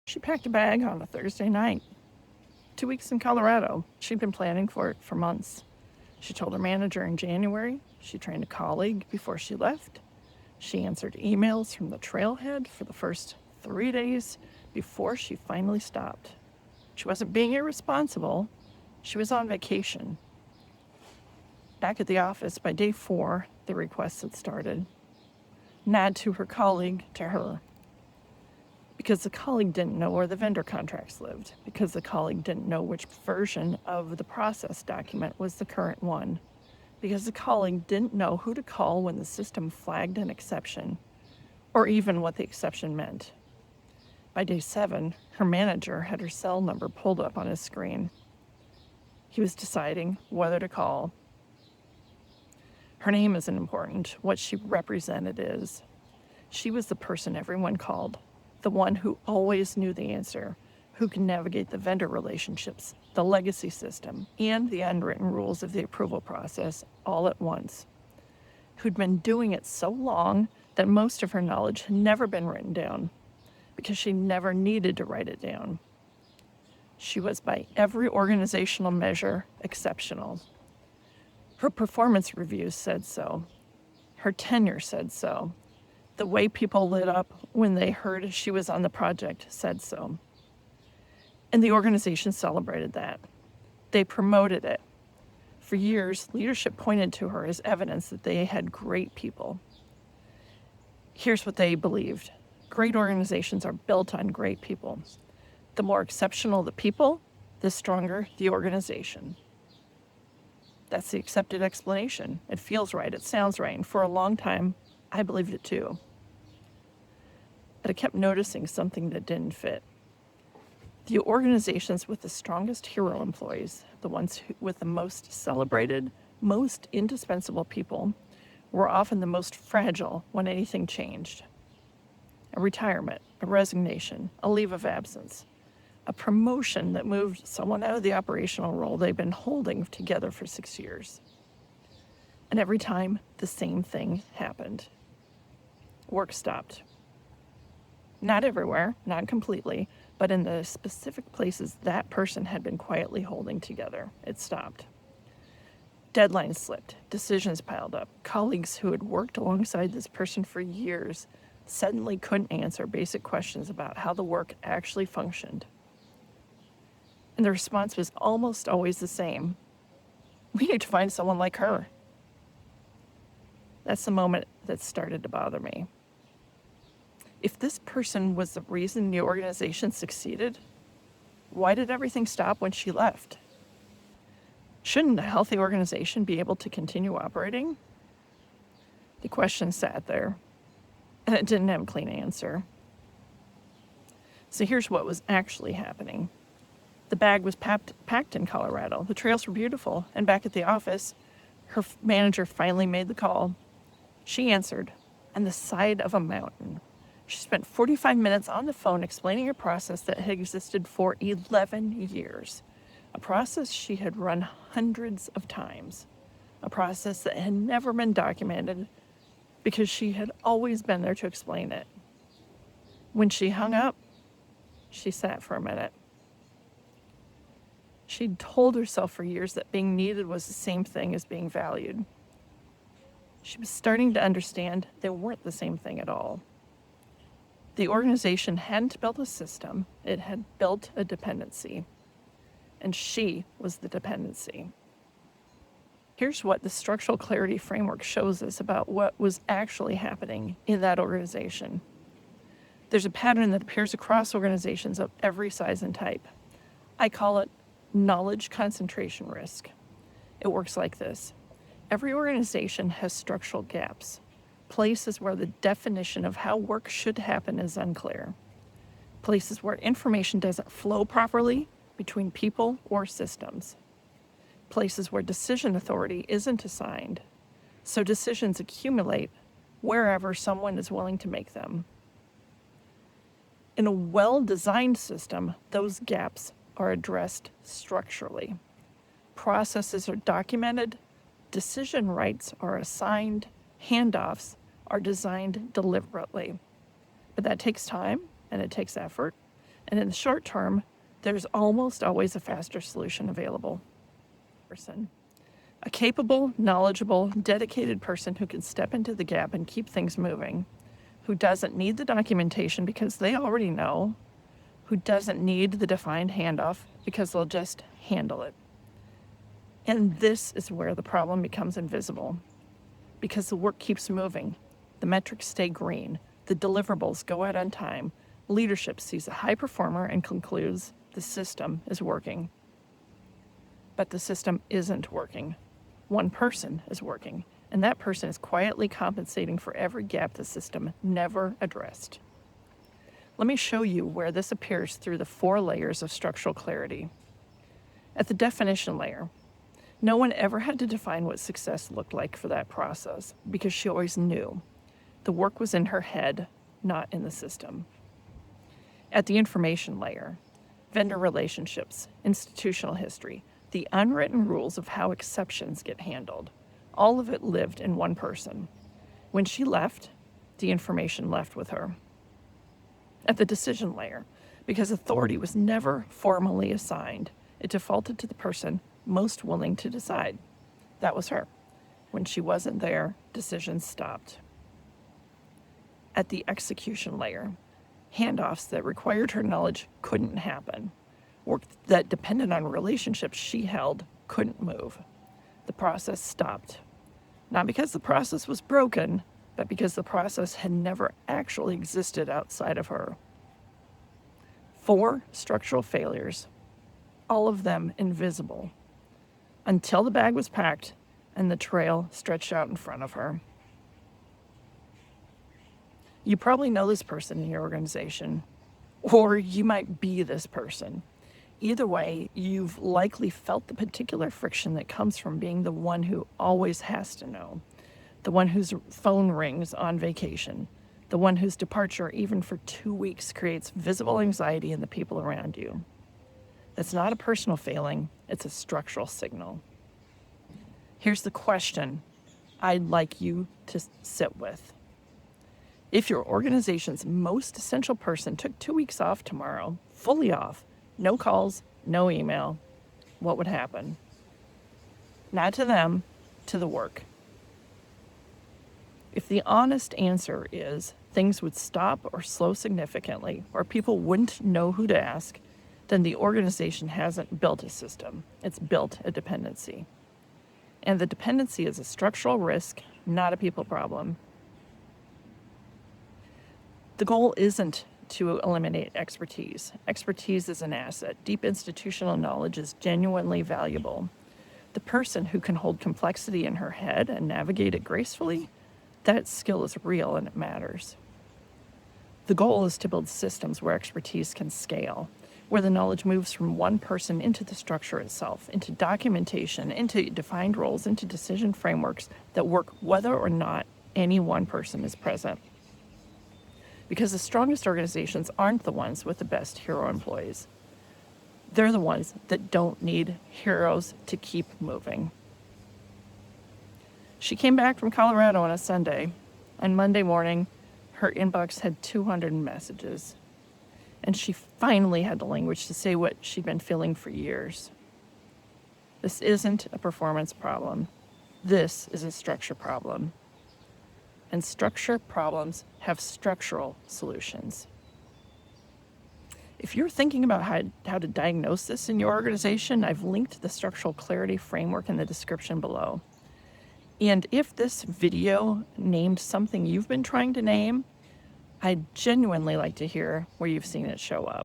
She packed a bag on a Thursday night. 2 weeks in Colorado. She'd been planning for it for months. She told her manager in January. She trained a colleague before she left. She answered emails from the trailhead for the first 3 days before she finally stopped. She wasn't being irresponsible. She was on vacation. Back at the office by day 4, the requests had started. Nod to her colleague, to her. Because the colleague didn't know where the vendor contracts lived. Because the colleague didn't know which version of the process document was the current one. Because the colleague didn't know who to call when the system flagged an exception, or even what the exception meant. By day 7, her manager had her cell number pulled up on his screen. He was deciding whether to call. Her name isn't important. What she represented is. She was the person everyone called, the one who always knew the answer, who could navigate the vendor relationships, the legacy system, and the unwritten rules of the approval process all at once, who'd been doing it so long that most of her knowledge had never been written down, because she never needed to write it down. She was, by every organizational measure, exceptional. Her performance reviews said so. Her tenure said so. The way people lit up when they heard she was on the project said so. And the organization celebrated that. They promoted it. For years, leadership pointed to her as evidence that they had great people. Here's what they believed. Great organizations are built on great people. The more exceptional the people, the stronger the organization. That's the accepted explanation. It feels right. It sounds right. And for a long time, I believed it too. But I kept noticing something that didn't fit. The organizations with the strongest hero employees, the ones with the most celebrated, most indispensable people, were often the most fragile when anything changed. A retirement, a resignation, a leave of absence, a promotion that moved someone out of the operational role they've been holding together for 6 years. And every time, the same thing happened. Work stopped. Not everywhere, not completely, but in the specific places that person had been quietly holding together, it stopped. Deadlines slipped, decisions piled up. Colleagues who had worked alongside this person for years suddenly couldn't answer basic questions about how the work actually functioned. And the response was almost always the same. We need to find someone like her. That's the moment that started to bother me. If this person was the reason the organization succeeded, why did everything stop when she left? Shouldn't a healthy organization be able to continue operating? The question sat there, and it didn't have a clean answer. So here's what was actually happening. The bag was packed in Colorado. The trails were beautiful, and back at the office, her manager finally made the call. She answered, on the side of a mountain. She spent 45 minutes on the phone explaining a process that had existed for 11 years, a process she had run hundreds of times, a process that had never been documented because she had always been there to explain it. When she hung up, she sat for a minute. She'd told herself for years that being needed was the same thing as being valued. She was starting to understand they weren't the same thing at all. The organization hadn't built a system, it had built a dependency. And she was the dependency. Here's what the structural clarity framework shows us about what was actually happening in that organization. There's a pattern that appears across organizations of every size and type. I call it knowledge concentration risk. It works like this. Every organization has structural gaps, places where the definition of how work should happen is unclear, places where information doesn't flow properly between people or systems, places where decision authority isn't assigned, so decisions accumulate wherever someone is willing to make them. In a well-designed system, those gaps are addressed structurally. Processes are documented, decision rights are assigned, handoffs are designed deliberately. But that takes time and it takes effort, And in the short term, there's almost always a faster solution available. A capable, knowledgeable, dedicated person who can step into the gap and keep things moving, who doesn't need the documentation because they already know, who doesn't need the defined handoff because they'll just handle it. And this is where the problem becomes invisible, because the work keeps moving, the metrics stay green, the deliverables go out on time, leadership sees a high performer and concludes the system is working. But the system isn't working. One person is working, and that person is quietly compensating for every gap the system never addressed. Let me show you where this appears through the 4 layers of structural clarity. At the definition layer, no one ever had to define what success looked like for that process because she always knew. The work was in her head, not in the system. At the information layer, vendor relationships, institutional history, the unwritten rules of how exceptions get handled, all of it lived in one person. When she left, the information left with her. At the decision layer, because authority was never formally assigned, it defaulted to the person most willing to decide. That was her. When she wasn't there, decisions stopped. At the execution layer, handoffs that required her knowledge couldn't happen. Work that depended on relationships she held couldn't move. The process stopped. Not because the process was broken, but because the process had never actually existed outside of her. 4 structural failures, all of them invisible, until the bag was packed and the trail stretched out in front of her. You probably know this person in your organization, or you might be this person. Either way, you've likely felt the particular friction that comes from being the one who always has to know, the one whose phone rings on vacation, the one whose departure even for 2 weeks creates visible anxiety in the people around you. That's not a personal failing, it's a structural signal. Here's the question I'd like you to sit with. If your organization's most essential person took 2 weeks off tomorrow, fully off, no calls, no email, what would happen? Not to them, to the work. If the honest answer is things would stop or slow significantly, or people wouldn't know who to ask, then the organization hasn't built a system. It's built a dependency. And the dependency is a structural risk, not a people problem. The goal isn't to eliminate expertise. Expertise is an asset. Deep institutional knowledge is genuinely valuable. The person who can hold complexity in her head and navigate it gracefully, that skill is real and it matters. The goal is to build systems where expertise can scale, where the knowledge moves from one person into the structure itself, into documentation, into defined roles, into decision frameworks that work whether or not any one person is present. Because the strongest organizations aren't the ones with the best hero employees. They're the ones that don't need heroes to keep moving. She came back from Colorado on a Sunday. On Monday morning, her inbox had 200 messages. And she finally had the language to say what she'd been feeling for years. This isn't a performance problem. This is a structure problem. And structure problems have structural solutions. If you're thinking about how to diagnose this in your organization, I've linked the structural clarity framework in the description below. And if this video named something you've been trying to name, I'd genuinely like to hear where you've seen it show up.